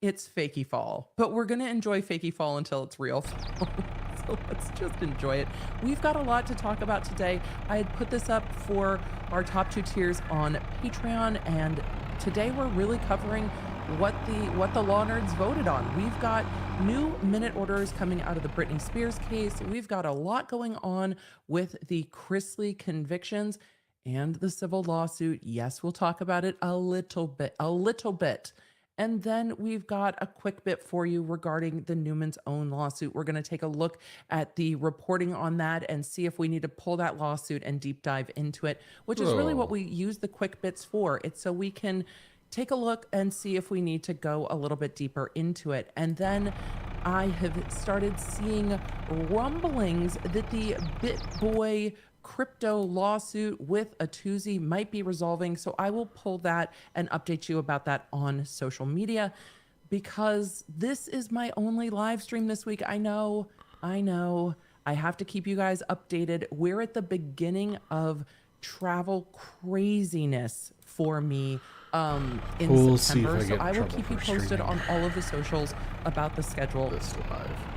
it's fakey fall, but we're going to enjoy fakey fall until it's real fall. So let's just enjoy it. We've got a lot to talk about today. I had put this up for our top 2 tiers on Patreon, and today we're really covering what the law nerds voted on. We've got new minute orders coming out of the Britney Spears case. We've got a lot going on with the Chrisley convictions and the civil lawsuit. Yes, we'll talk about it a little bit. And then we've got a quick bit for you regarding the Newman's Own lawsuit. We're going to take a look at the reporting on that and see if we need to pull that lawsuit and deep dive into it, which is really what we use the quick bits for. It's so we can take a look and see if we need to go a little bit deeper into it. And then I have started seeing rumblings that the BitBoy crypto lawsuit with a Tuesday might be resolving. So I will pull that and update you about that on social media, because this is my only live stream this week. I know. I have to keep you guys updated. We're at the beginning of travel craziness for me in September. So I will keep you posted on all of the socials about the schedule.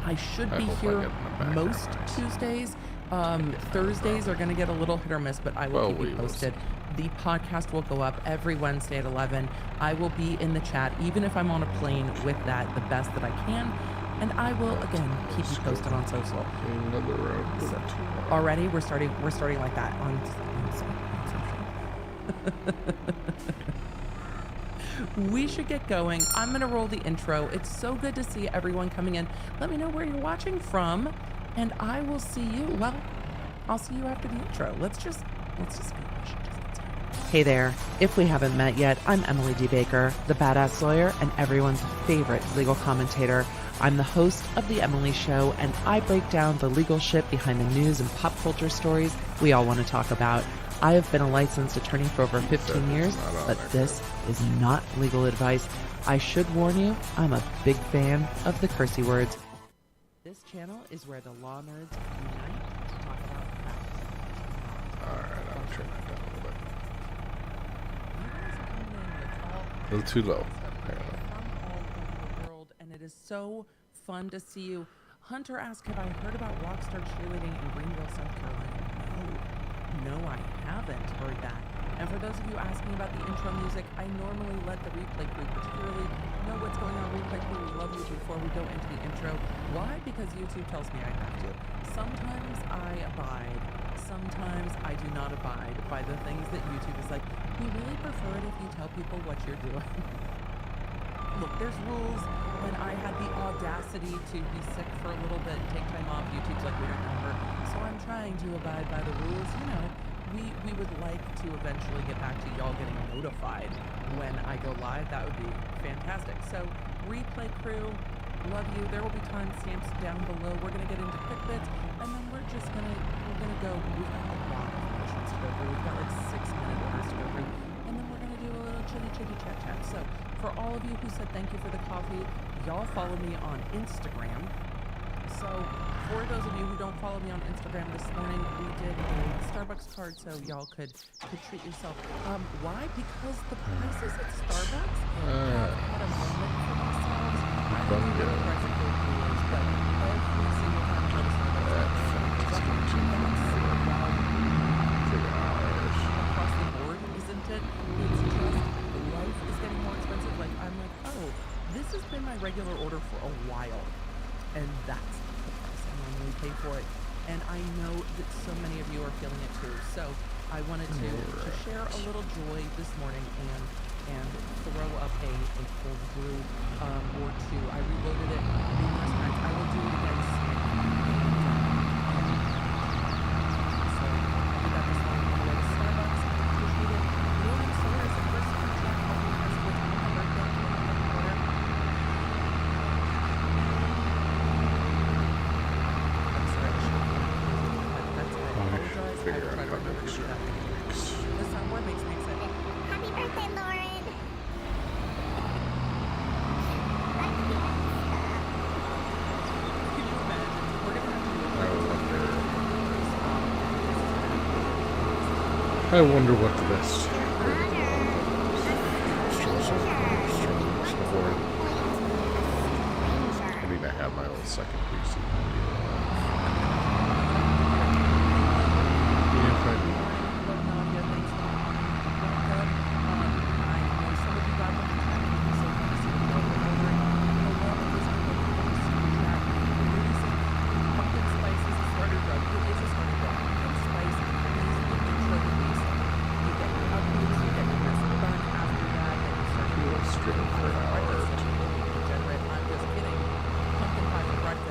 I should be here most Tuesdays. Thursdays are going to get a little hit or miss, but I will keep you posted. The podcast will go up every Wednesday at 11. I will be in the chat, even if I'm on a plane, with that the best that I can. And I will, again, keep you posted on social. So, already, we're starting like that on social. We should get going. I'm going to roll the intro. It's so good to see everyone coming in. Let me know where you're watching from. And I will see you. Well, I'll see you after the intro. Let's just go. Hey there. If we haven't met yet, I'm Emily D. Baker, the badass lawyer and everyone's favorite legal commentator. I'm the host of The Emily Show, and I break down the legal shit behind the news and pop culture stories we all want to talk about. I have been a licensed attorney for over 15 years, but this is not legal advice. I should warn you, I'm a big fan of the cursey words. This channel is where the law nerds unite to talk about facts. Alright, I'll turn that down a little bit. A little too low, apparently. From all over the world, and it is so fun to see you. Hunter asked, have I heard about Rockstar cheerleading in Greenville, South Carolina? No, I haven't heard that. And for those of you asking about the intro music, I normally let the replay crew particularly know what's going on. Replay crew, we love you before we go into the intro. Why? Because YouTube tells me I have to. Sometimes I abide. Sometimes I do not abide by the things that YouTube is like, we really prefer it if you tell people what you're doing. Look, there's rules. When I had the audacity to be sick for a little bit, take time off, YouTube's like, we don't remember. So I'm trying to abide by the rules, you know. We would like to eventually get back to y'all getting notified when I go live. That would be fantastic. So, replay crew, love you. There will be timestamps down below. We're gonna get into quick bits, and then we're gonna go. We've got a lot of motions to go through. We've got like 6-minute orders to go through, and then we're gonna do a little chitty chat. So, for all of you who said thank you for the coffee, y'all follow me on Instagram. So, for those of you who don't follow me on Instagram, this morning we did a Starbucks card so y'all could treat yourself. Why? Because the prices at Starbucks have had a moment for themselves. I don't know what the price of their coolers, but every single time I go to Starbucks, across the board, isn't it? It's just, life is getting more expensive. Like, I'm like, oh, this has been my regular order for a while. And that's the price I normally pay for it. And I know that so many of you are feeling it too. So I wanted to share a little joy this morning and throw up a cold brew or two. I reloaded it numerous times. I will do it again soon. So I did that this morning on the way to Starbucks. Appreciate it. Morning solar is the first time I coffee has with my birthday. I wonder what the best a second PC.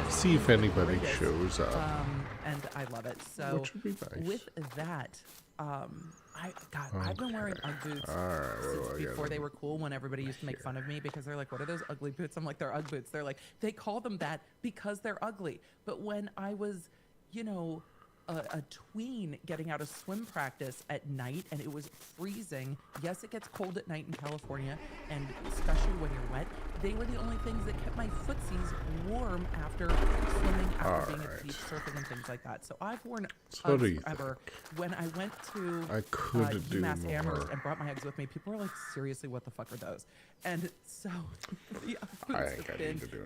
See if anybody shows up. And I love it. So Which would be nice. with that, I've been wearing UGG boots since before they were cool. When everybody used to make fun of me because they're like, "What are those ugly boots?" I'm like, "They're UGG boots." They're like, they call them that because they're ugly. But when I was, you know, a tween getting out of swim practice at night and it was freezing. Yes, it gets cold at night in California, and especially when you're wet. They were the only things that kept my footsies warm after swimming, after being at the beach, surfing, and things like that. So I've worn Uggs forever. When I went to UMass Amherst and brought my Uggs with me, people were like, "Seriously, what the fuck are those?" And so the Ugg boots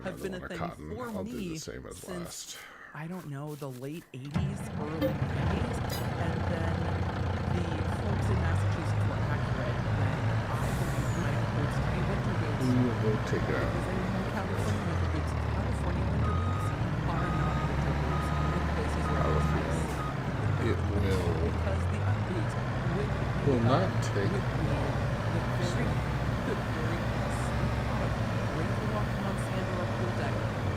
have been a thing for me since, I don't know, the late 80s, early 90s, and then the folks in Massachusetts were accurate when I believed my boots to be winter boots. We'll take it out. Because I know California winter boots. California winter boots are not winter boots in places where it's ice. It will. Because the UGG boots Will not take the very great for walking on sand or a pool deck,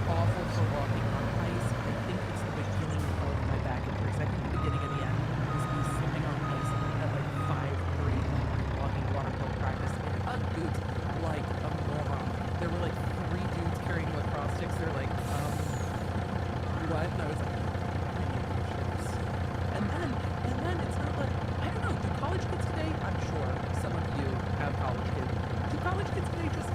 awful for walking on ice. I think it's the beginning of my back injuries. I think the beginning and the end was me slipping on ice at like 5:30 in the morning walking water polo practice in UGG boots like a moron. There were like 3 dudes carrying lacrosse sticks. They're like, what? And I was like, I need new shoes. And then it's not like, I don't know, do college kids today? I'm sure some of you have college kids. Do college kids today just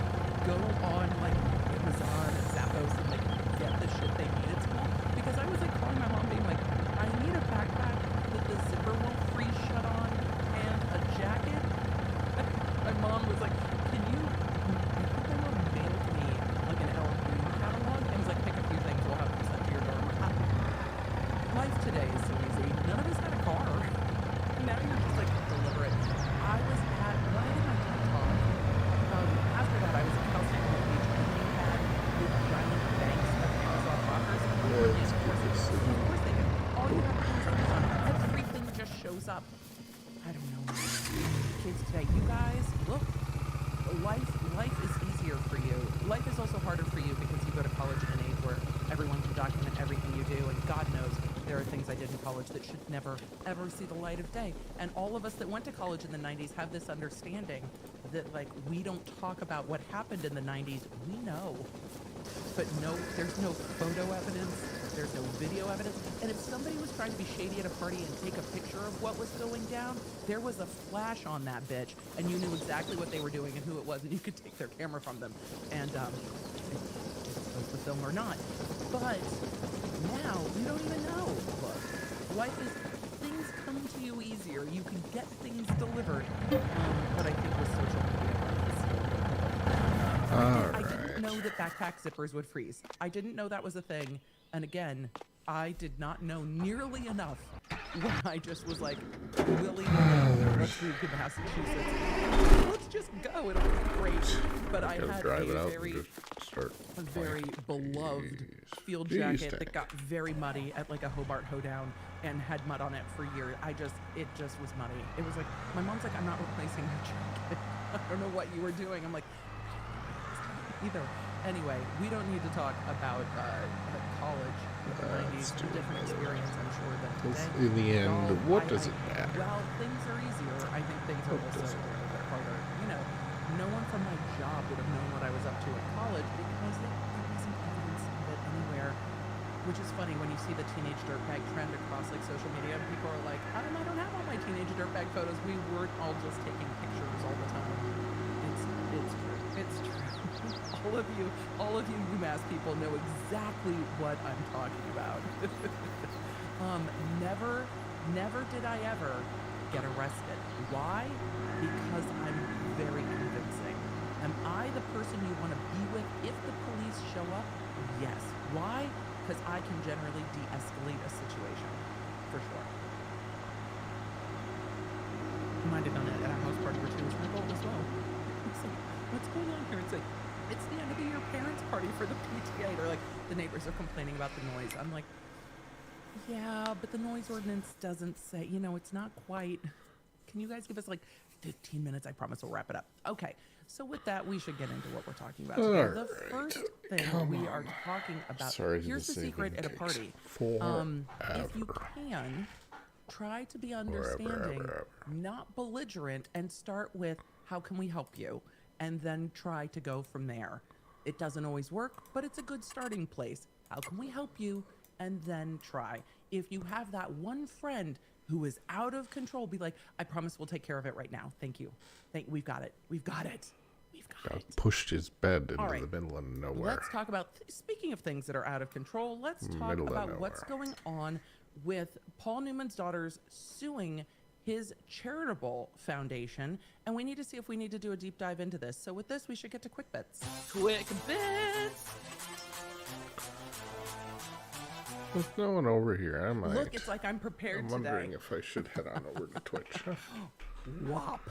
go on like Amazon and Zappos and like get the shit they need at school? Because I was like calling my mom being like, I need a backpack that the zipper won't freeze shut on and a jacket. My mom was like, can you, I think my mom mailed me like an LP catalog and was like, pick a few things, we'll have them sent to your door. Life today is so easy. None of us had a car. Now you're just like deliver it. I was at, when I did my TED talk, after that I was at Cal State Long Beach and they had the giant banks of Amazon lockers. Of course they do. All you have to do is Amazon. Everything just shows up. I don't know, man. Kids today, you guys, look, life is easier for you. Life is also harder for you because you go to college at an age where everyone can document everything you do, and God knows there are things I did in college that should never, ever see the light of day. And all of us that went to college in the 90s have this understanding that, like, we don't talk about what happened in the 90s. We know. But no, there's no photo evidence. There's no video evidence. And if somebody was trying to be shady at a party and take a picture of what was going down, there was a flash on that bitch, and you knew exactly what they were doing and who it was, and you could take their camera from them. And, it's supposed to film or not. But now, you don't even know. Look, life is, things come to you easier. You can get things delivered. But I think with social media, life is still I didn't know that backpack zippers would freeze. I didn't know that was a thing. And again, I did not know nearly enough when I just was like, willy-nilly, let's move to Massachusetts. Let's just go. It'll be great. But I had a very beloved field jacket that got very muddy at like a Hobart hoedown and had mud on it for years. It just was muddy. It was like, my mom's like, I'm not replacing your jacket. I don't know what you were doing. I'm like, either. Anyway, we don't need to talk about college in the 90s. It's a different experience, I'm sure, than today. In the end, what does it matter? Well, things are easier. I think things are also a little bit harder. You know, no one from my job would have known what I was up to at college because there wasn't evidence of it anywhere. Which is funny when you see the teenage dirtbag trend across like social media, and people are like, I don't have all my teenage dirtbag photos. We weren't all just taking pictures all the time. It's true. All of you UMass people know exactly what I'm talking about. Never did I ever get arrested. Why? Because I'm very convincing. Am I the person you want to be with if the police show up? Yes. Why? Because I can generally de-escalate a situation, for sure. You might have done it at a house party where she was an adult as well. It's like, what's going on here? It's like, it's the end of the year parents' party for the PTA. They're like, the neighbors are complaining about the noise. I'm like, yeah, but the noise ordinance doesn't say, you know, it's not quite. Can you guys give us like 15 minutes? I promise we'll wrap it up. Okay, so with that, we should get into what we're talking about today. The first thing we are talking about, Sorry, here's the secret at a party. If you can, try to be understanding, not belligerent, and start with, how can we help you? And then try to go from there. It doesn't always work, but it's a good starting place. How can we help you? And then try. If you have that one friend who is out of control, be like, I promise we'll take care of it right now. Thank you. We've got it. We've got it. We've got it. Pushed his bed into right. the middle of nowhere. Let's talk about, speaking of things that are out of control, let's talk about what's going on with Paul Newman's daughters suing his charitable foundation, and we need to see if we need to do a deep dive into this. So with this, we should get to quick bits. Quick bits! There's no one over here. I might. Look, it's like I'm prepared I'm today. wondering if I should head on over to Twitch. Whop.